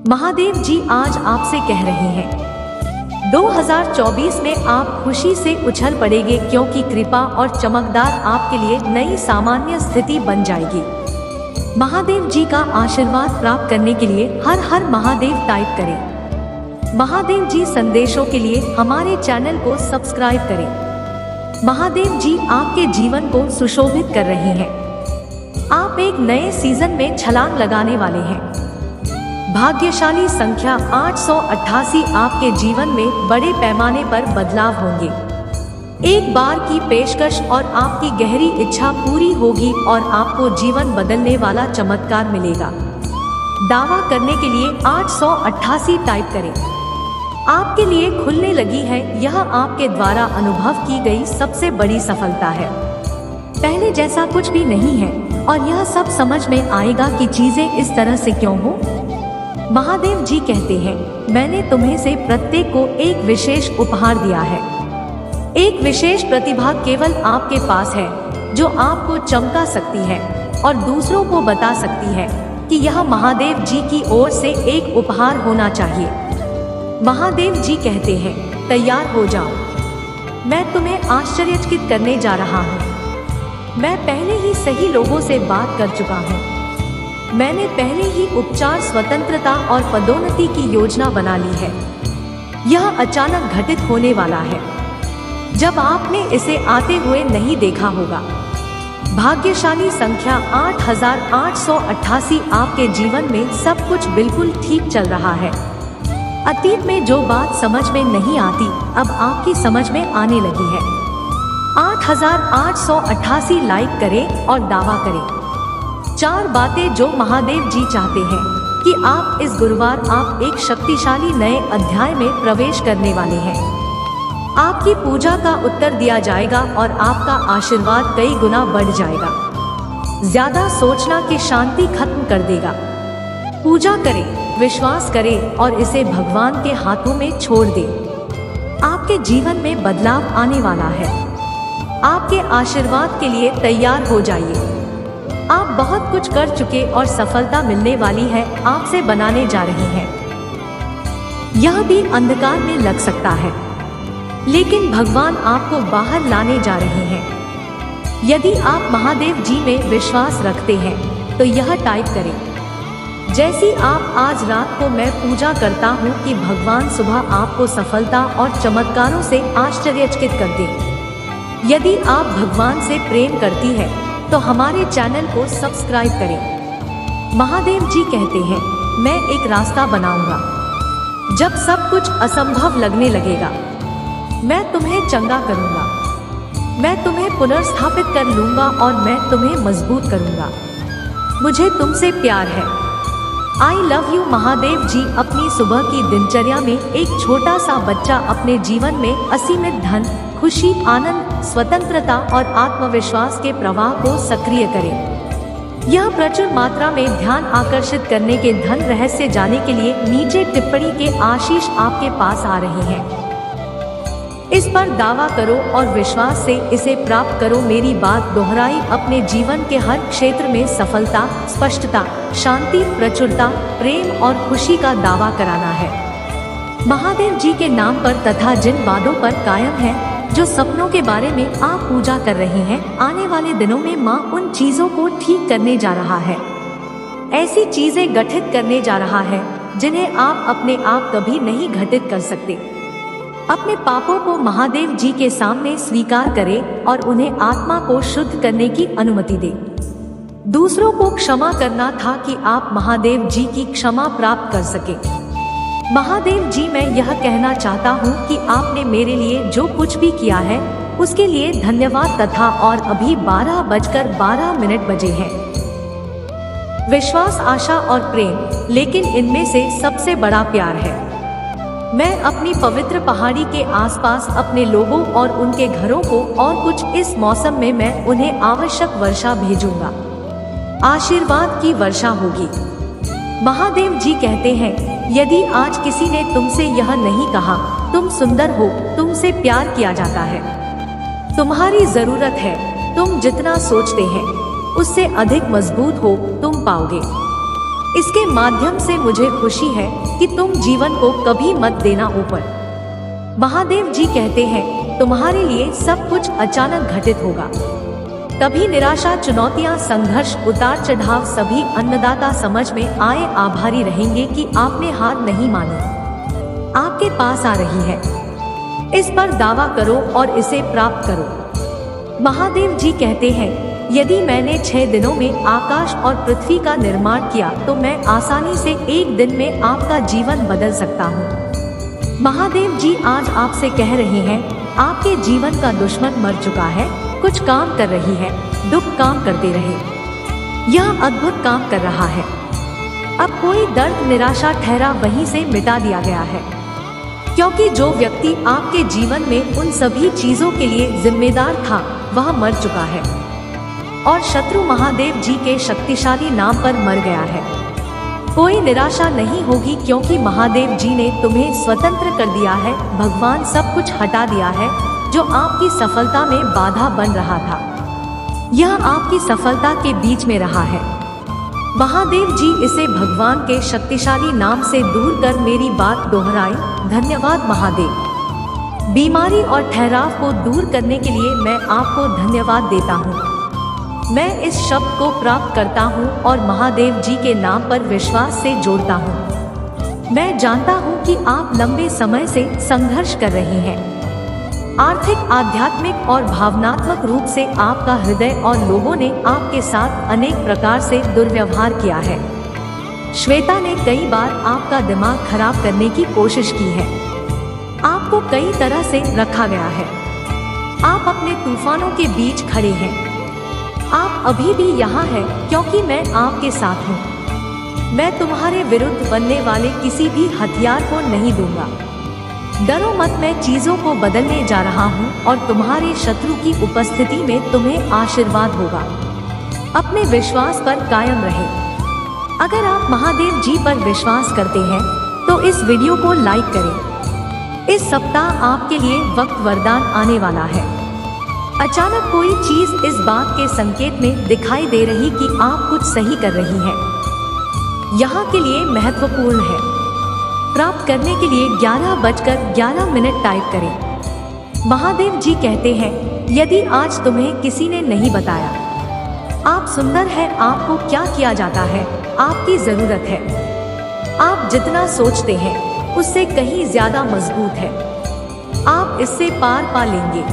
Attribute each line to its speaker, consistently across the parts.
Speaker 1: महादेव जी आज आपसे कह रहे हैं 2024 में आप खुशी से उछल पड़ेंगे, क्योंकि कृपा और चमकदार आपके लिए नई सामान्य स्थिति बन जाएगी। महादेव जी का आशीर्वाद प्राप्त करने के लिए हर हर महादेव टाइप करें। महादेव जी संदेशों के लिए हमारे चैनल को सब्सक्राइब करें। महादेव जी आपके जीवन को सुशोभित कर रहे हैं। आप एक नए सीजन में छलांग लगाने वाले हैं। भाग्यशाली संख्या 888 आपके जीवन में बड़े पैमाने पर बदलाव होंगे। एक बार की पेशकश और आपकी गहरी इच्छा पूरी होगी और आपको जीवन बदलने वाला चमत्कार मिलेगा। दावा करने के लिए 888 टाइप करें। आपके लिए खुलने लगी है, यह आपके द्वारा अनुभव की गई सबसे बड़ी सफलता है। पहले जैसा कुछ भी नहीं है और यह सब समझ में आएगा कि चीजें इस तरह से क्यों हो। महादेव जी कहते हैं, मैंने तुम्हें से प्रत्येक को एक विशेष उपहार दिया है। एक विशेष प्रतिभा केवल आपके पास है जो आपको चमका सकती है और दूसरों को बता सकती है कि यह महादेव जी की ओर से एक उपहार होना चाहिए। महादेव जी कहते हैं, तैयार हो जाओ, मैं तुम्हें आश्चर्यचकित करने जा रहा हूँ। मैं पहले ही सही लोगों से बात कर चुका हूँ। मैंने पहले ही उपचार, स्वतंत्रता और पदोन्नति की योजना बना ली है। यह अचानक घटित होने वाला है, जब आपने इसे आते हुए नहीं देखा होगा। भाग्यशाली संख्या 8888 आपके जीवन में सब कुछ बिल्कुल ठीक चल रहा है। अतीत में जो बात समझ में नहीं आती, अब आपकी समझ में आने लगी है। 8888 लाइक करें और दावा करें। 4 बातें जो महादेव जी चाहते हैं कि आप इस गुरुवार आप एक शक्तिशाली नए अध्याय में प्रवेश करने वाले हैं। आपकी पूजा का उत्तर दिया जाएगा और आपका आशीर्वाद कई गुना बढ़ जाएगा। ज्यादा सोचना कि शांति खत्म कर देगा। पूजा करें, विश्वास करें और इसे भगवान के हाथों में छोड़ दें। आपके जीवन में बदलाव आने वाला है। आपके आशीर्वाद के लिए तैयार हो जाइए। आप बहुत कुछ कर चुके और सफलता मिलने वाली है आपसे बनाने जा रहे हैं। यह भी अंधकार में लग सकता है, लेकिन भगवान आपको बाहर लाने जा रहे हैं। यदि आप महादेव जी में विश्वास रखते हैं तो यह टाइप करें, जैसी आप आज रात को मैं पूजा करता हूँ कि भगवान सुबह आपको सफलता और चमत्कारों से आश्चर्यचकित कर दे। यदि आप भगवान से प्रेम करती है तो हमारे चैनल को सब्सक्राइब करें। महादेव जी कहते हैं, मैं एक रास्ता बनाऊंगा। जब सब कुछ असंभव लगने लगेगा, मैं तुम्हें चंगा करूंगा। मैं तुम्हें पुनर्स्थापित कर लूंगा और मैं तुम्हें मजबूत करूंगा। मुझे तुमसे प्यार है। I love you. Mahadev ji अपनी सुबह की दिनचर्या में एक छोटा सा बच्चा अपने जीवन में असीमित धन, खुशी, आनंद, स्वतंत्रता और आत्मविश्वास के प्रवाह को सक्रिय करें। यह प्रचुर मात्रा में ध्यान आकर्षित करने के धन रहस्य जाने के लिए नीचे टिप्पणी के आशीष आपके पास आ रहे हैं। इस पर दावा करो और विश्वास से इसे प्राप्त करो। मेरी बात दोहराई, अपने जीवन के हर क्षेत्र में सफलता, स्पष्टता, शांति, प्रचुरता, प्रेम और खुशी का दावा कराना है। महादेव जी के नाम पर तथा जिन वादों पर कायम है, जो सपनों के बारे में आप पूजा कर रहे हैं, आने वाले दिनों में माँ उन चीजों को ठीक करने जा रहा है। ऐसी चीजें गठित करने जा रहा है जिन्हें आप अपने आप कभी नहीं घटित कर सकते। अपने पापों को महादेव जी के सामने स्वीकार करें और उन्हें आत्मा को शुद्ध करने की अनुमति दें। दूसरों को क्षमा करना था कि आप महादेव जी की क्षमा प्राप्त कर सके। महादेव जी, मैं यह कहना चाहता हूँ कि आपने मेरे लिए जो कुछ भी किया है उसके लिए धन्यवाद तथा और अभी 12:12 बजे हैं। विश्वास, आशा और प्रेम, लेकिन इनमें से सबसे बड़ा प्यार है। मैं अपनी पवित्र पहाड़ी के आसपास अपने लोगों और उनके घरों को और कुछ इस मौसम में मैं उन्हें आवश्यक वर्षा भेजूंगा। आशीर्वाद की वर्षा होगी। महादेव जी कहते हैं, यदि आज किसी ने तुमसे यह नहीं कहा, तुम सुंदर हो, तुमसे प्यार किया जाता है, तुम्हारी जरूरत है, तुम जितना सोचते हैं उससे अधिक मजबूत हो, तुम पाओगे। इसके माध्यम से मुझे खुशी है कि तुम जीवन को कभी मत देना ऊपर। महादेव जी कहते हैं तुम्हारे लिए सब कुछ अचानक घटित होगा। कभी निराशा, चुनौतियां, संघर्ष, उतार चढ़ाव सभी अन्नदाता समझ में आए आभारी रहेंगे कि आपने हार नहीं मानी। आपके पास आ रही है, इस पर दावा करो और इसे प्राप्त करो। महादेव जी कहते हैं यदि मैंने 6 दिनों में आकाश और पृथ्वी का निर्माण किया तो मैं आसानी से एक दिन में आपका जीवन बदल सकता हूँ। महादेव जी आज आपसे कह रहे हैं आपके जीवन का दुश्मन मर चुका है, कुछ काम कर रही है, दुख काम करते रहे, यह अद्भुत काम कर रहा है। अब कोई दर्द, निराशा, ठहरा वहीं से मिटा दिया गया है, क्योंकि जो व्यक्ति आपके जीवन में उन सभी चीजों के लिए जिम्मेदार था वह मर चुका है और शत्रु महादेव जी के शक्तिशाली नाम पर मर गया है। कोई निराशा नहीं होगी क्योंकि महादेव जी ने तुम्हें स्वतंत्र कर दिया है। भगवान सब कुछ हटा दिया है जो आपकी सफलता में बाधा बन रहा था, यह आपकी सफलता के बीच में रहा है। महादेव जी इसे भगवान के शक्तिशाली नाम से दूर कर मेरी बात दोहराई। धन्यवाद महादेव। बीमारी और ठहराव को दूर करने के लिए मैं आपको धन्यवाद देता हूँ। मैं इस शब्द को प्राप्त करता हूँ और महादेव जी के नाम पर विश्वास से जोड़ता हूँ। मैं जानता हूँ कि आप लंबे समय से संघर्ष कर रहे हैं। आर्थिक, आध्यात्मिक और भावनात्मक रूप से आपका हृदय और लोगों ने आपके साथ अनेक प्रकार से दुर्व्यवहार किया है। श्वेता ने कई बार आपका दिमाग खराब करने की कोशिश की है। आपको कई तरह से रखा गया है। आप अपने तूफानों के बीच खड़े हैं। आप अभी भी यहाँ हैं क्योंकि मैं आपके साथ हूँ। मैं तुम्हारे विरुद्ध बनने वाले किसी भी हथियार को नहीं दूंगा। डरो मत, मैं चीजों को बदलने जा रहा हूँ और तुम्हारे शत्रु की उपस्थिति में तुम्हें आशीर्वाद होगा। अपने विश्वास पर कायम रहे। अगर आप महादेव जी पर विश्वास करते हैं तो इस वीडियो को लाइक करें। इस सप्ताह आपके लिए वक्त वरदान आने वाला है। अचानक कोई चीज इस बात के संकेत में दिखाई दे रही कि आप कुछ सही कर रही हैं। यहाँ के लिए महत्वपूर्ण है। प्राप्त करने के लिए 11:11 टाइप करें। महादेव जी कहते हैं यदि आज तुम्हें किसी ने नहीं बताया आप सुंदर हैं, आपको क्या किया जाता है, आपकी जरूरत है, आप जितना सोचते हैं उससे कहीं ज्यादा मजबूत है, आप इससे पार पा लेंगे।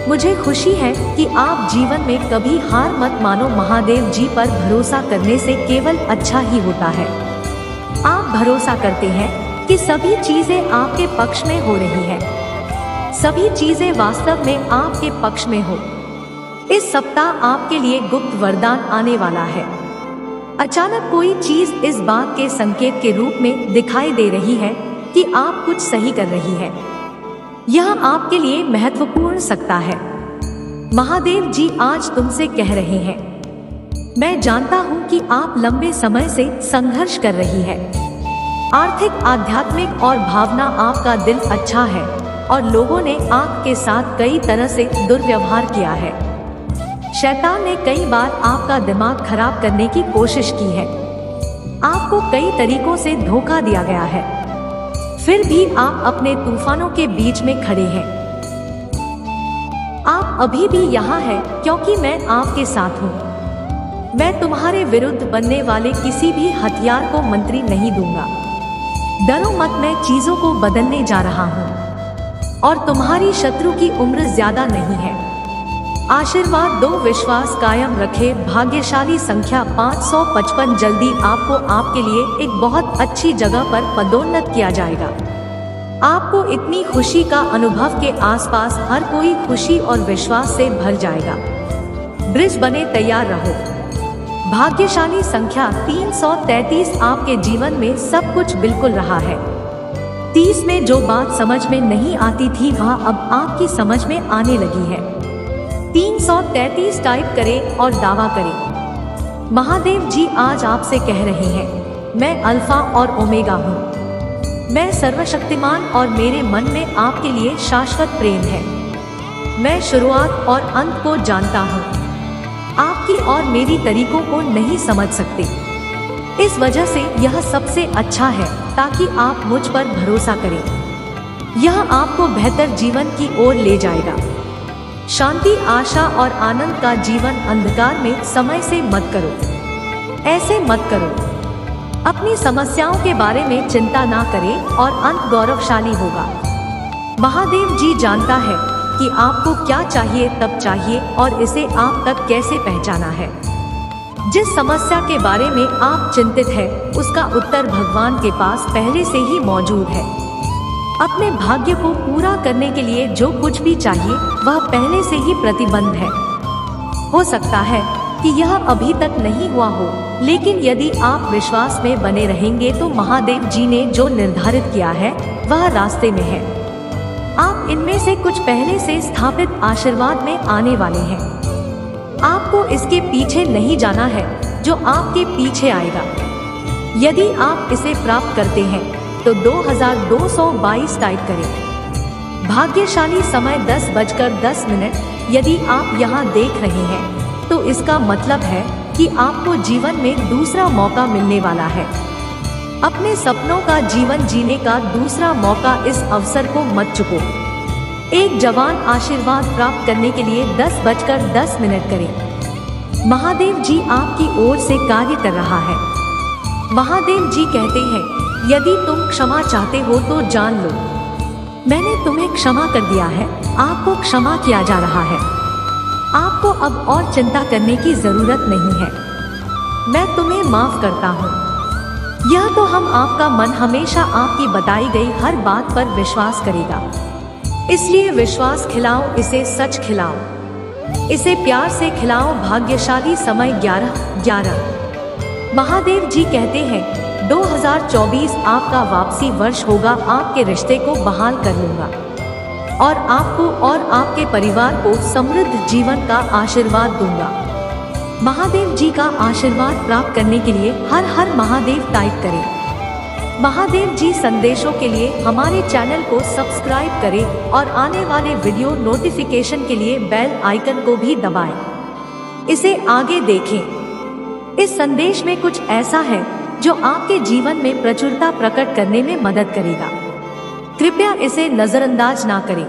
Speaker 1: मुझे खुशी है कि आप जीवन में कभी हार मत मानो। महादेव जी पर भरोसा करने से केवल अच्छा ही होता है। आप भरोसा करते हैं कि सभी चीजें आपके पक्ष में हो रही हैं। सभी चीजें वास्तव में आपके पक्ष में हो। इस सप्ताह आपके लिए गुप्त वरदान आने वाला है। अचानक कोई चीज इस बात के संकेत के रूप में दिखाई दे रही है कि आप कुछ सही कर रही है। यह आपके लिए महत्वपूर्ण सकता है। महादेव जी आज तुमसे कह रहे हैं मैं जानता हूं कि आप लंबे समय से संघर्ष कर रही है। आर्थिक, आध्यात्मिक और भावना आपका दिल अच्छा है और लोगों ने आपके साथ कई तरह से दुर्व्यवहार किया है। शैतान ने कई बार आपका दिमाग खराब करने की कोशिश की है। आपको कई तरीकों से धोखा दिया गया है, फिर भी आप अपने तूफानों के बीच में खड़े हैं। आप अभी भी यहाँ हैं क्योंकि मैं आपके साथ हूँ। मैं तुम्हारे विरुद्ध बनने वाले किसी भी हथियार को मंत्री नहीं दूंगा। डरो मत, मैं चीजों को बदलने जा रहा हूँ और तुम्हारी शत्रु की उम्र ज्यादा नहीं है। आशीर्वाद दो, विश्वास कायम रखे। भाग्यशाली संख्या 555। जल्दी आपको आपके लिए एक बहुत अच्छी जगह पर पदोन्नत किया जाएगा। आपको इतनी खुशी का अनुभव के आसपास हर कोई खुशी और विश्वास से भर जाएगा। ब्रिज बने तैयार रहो। भाग्यशाली संख्या 333। आपके जीवन में सब कुछ बिल्कुल रहा है। 30 में जो बात समझ में नहीं आती थी वह अब आपकी समझ में आने लगी है। 333 टाइप करें और दावा करें। महादेव जी आज आपसे कह रहे हैं मैं अल्फा और ओमेगा हूँ। मैं सर्वशक्तिमान और मेरे मन में आपके लिए शाश्वत प्रेम है। मैं शुरुआत और अंत को जानता हूँ। आपकी और मेरी तरीकों को नहीं समझ सकते। इस वजह से यह सबसे अच्छा है ताकि आप मुझ पर भरोसा करें। यह आपको बेहतर जीवन की ओर ले जाएगा। शांति, आशा और आनंद का जीवन अंधकार में समय से मत करो। ऐसे मत करो। अपनी समस्याओं के बारे में चिंता ना करें और अंत गौरवशाली होगा। महादेव जी जानता है कि आपको क्या चाहिए, तब चाहिए और इसे आप तक कैसे पहुंचाना है। जिस समस्या के बारे में आप चिंतित हैं, उसका उत्तर भगवान के पास पहले से ही मौजूद है। अपने भाग्य को पूरा करने के लिए जो कुछ भी चाहिए वह पहले से ही प्रतिबंध है। हो सकता है कि यह अभी तक नहीं हुआ हो, लेकिन यदि आप विश्वास में बने रहेंगे तो महादेव जी ने जो निर्धारित किया है वह रास्ते में है। आप इनमें से कुछ पहले से स्थापित आशीर्वाद में आने वाले हैं। आपको इसके पीछे नहीं जाना है जो आपके पीछे आएगा। यदि आप इसे प्राप्त करते हैं तो 2222 टाइप करें। भाग्यशाली समय 10:10। यदि आप यहाँ देख रहे हैं तो इसका मतलब है कि आपको जीवन में दूसरा मौका मिलने वाला है। अपने सपनों का जीवन जीने का दूसरा मौका, इस अवसर को मत चुको। एक जवान आशीर्वाद प्राप्त करने के लिए 10:10 करें। महादेव जी आपकी ओर से कार्य कर रहा है। महादेव जी कहते हैं, यदि तुम क्षमा चाहते हो तो जान लो, मैंने तुम्हें क्षमा कर दिया है। आपको क्षमा किया जा रहा है। आपको अब और चिंता करने की जरूरत नहीं है। मैं तुम्हें माफ करता हूँ। यह तो आपका मन हमेशा आपकी बताई गई हर बात पर विश्वास करेगा। इसलिए विश्वास खिलाओ, इसे सच खिलाओ, इसे प्यार से खिलाओ। भाग्यशाली समय 11:11। महादेव जी कहते हैं, 2024 आपका वापसी वर्ष होगा। आपके रिश्ते को बहाल कर लूंगा और आपको और आपके परिवार को समृद्ध जीवन का आशीर्वाद दूंगा। महादेव जी का आशीर्वाद प्राप्त करने के लिए हर हर महादेव टाइप करें। महादेव जी संदेशों के लिए हमारे चैनल को सब्सक्राइब करें और आने वाले वीडियो नोटिफिकेशन के लिए बेल आइकन को भी दबाएं। इसे आगे देखें। इस संदेश में कुछ ऐसा है जो आपके जीवन में प्रचुरता प्रकट करने में मदद करेगा। कृपया इसे नजरअंदाज ना करें।